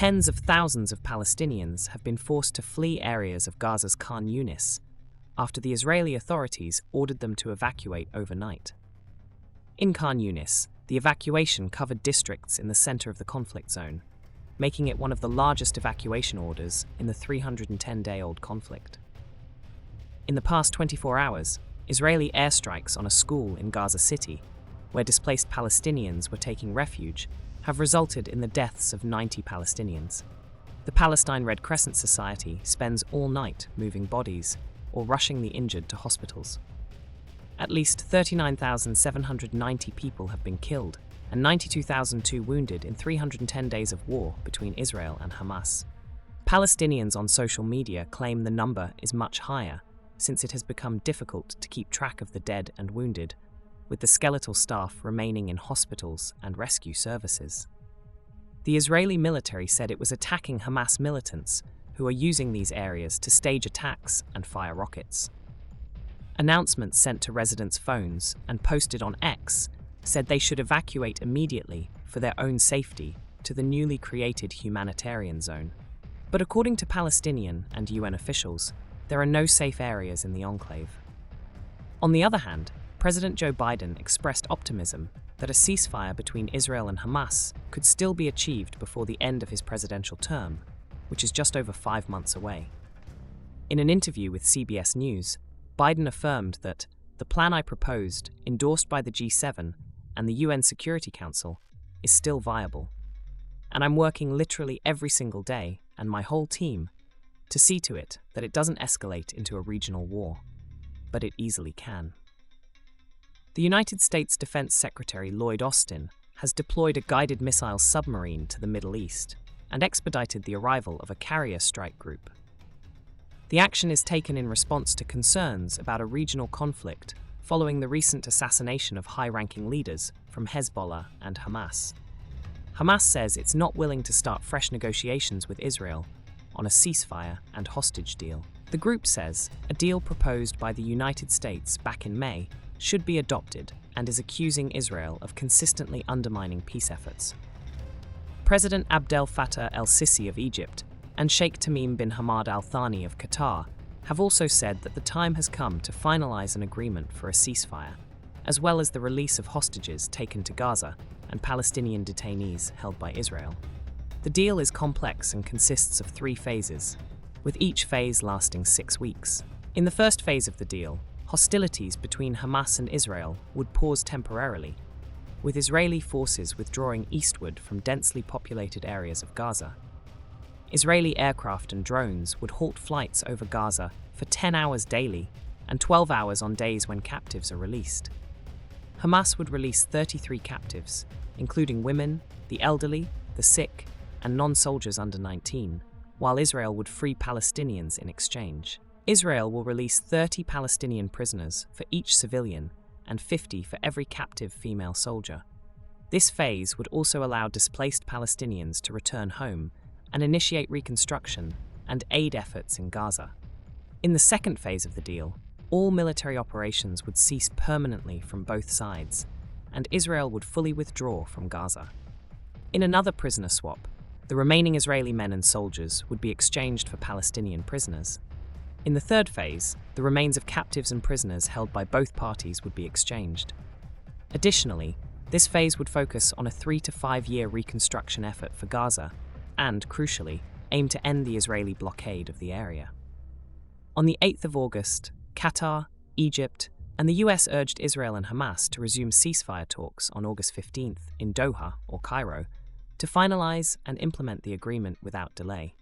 Tens of thousands of Palestinians have been forced to flee areas of Gaza's Khan Yunis after the Israeli authorities ordered them to evacuate overnight. In Khan Yunis, the evacuation covered districts in the center of the conflict zone, making it one of the largest evacuation orders in the 310-day-old conflict. In the past 24 hours, Israeli airstrikes on a school in Gaza City, where displaced Palestinians were taking refuge, have resulted in the deaths of 90 Palestinians. The Palestine Red Crescent Society spends all night moving bodies or rushing the injured to hospitals. At least 39,790 people have been killed and 92,002 wounded in 310 days of war between Israel and Hamas. Palestinians on social media claim the number is much higher, since it has become difficult to keep track of the dead and wounded, with the skeletal staff remaining in hospitals and rescue services. The Israeli military said it was attacking Hamas militants who are using these areas to stage attacks and fire rockets. Announcements sent to residents' phones and posted on X said they should evacuate immediately for their own safety to the newly created humanitarian zone. But according to Palestinian and UN officials, there are no safe areas in the enclave. On the other hand, President Joe Biden expressed optimism that a ceasefire between Israel and Hamas could still be achieved before the end of his presidential term, which is just over 5 months away. In an interview with CBS News, Biden affirmed that the plan I proposed, endorsed by the G7 and the UN Security Council, is still viable. And I'm working literally every single day, and my whole team, to see to it that it doesn't escalate into a regional war. But it easily can. The United States Defense Secretary Lloyd Austin has deployed a guided missile submarine to the Middle East and expedited the arrival of a carrier strike group. The action is taken in response to concerns about a regional conflict following the recent assassination of high-ranking leaders from Hezbollah and Hamas. Hamas says it's not willing to start fresh negotiations with Israel on a ceasefire and hostage deal. The group says a deal proposed by the United States back in May should be adopted and is accusing Israel of consistently undermining peace efforts. President Abdel Fattah el-Sisi of Egypt and Sheikh Tamim bin Hamad Al Thani of Qatar have also said that the time has come to finalize an agreement for a ceasefire, as well as the release of hostages taken to Gaza and Palestinian detainees held by Israel. The deal is complex and consists of 3 phases, with each phase lasting 6 weeks. In the first phase of the deal, hostilities between Hamas and Israel would pause temporarily, with Israeli forces withdrawing eastward from densely populated areas of Gaza. Israeli aircraft and drones would halt flights over Gaza for 10 hours daily and 12 hours on days when captives are released. Hamas would release 33 captives, including women, the elderly, the sick, and non-soldiers under 19, while Israel would free Palestinians in exchange. Israel will release 30 Palestinian prisoners for each civilian and 50 for every captive female soldier. This phase would also allow displaced Palestinians to return home and initiate reconstruction and aid efforts in Gaza. In the second phase of the deal, all military operations would cease permanently from both sides, and Israel would fully withdraw from Gaza. In another prisoner swap, the remaining Israeli men and soldiers would be exchanged for Palestinian prisoners. In the third phase, the remains of captives and prisoners held by both parties would be exchanged. Additionally, this phase would focus on a 3 to 5 year reconstruction effort for Gaza and, crucially, aim to end the Israeli blockade of the area. On the 8th of August, Qatar, Egypt, and the US urged Israel and Hamas to resume ceasefire talks on August 15th in Doha or Cairo to finalize and implement the agreement without delay.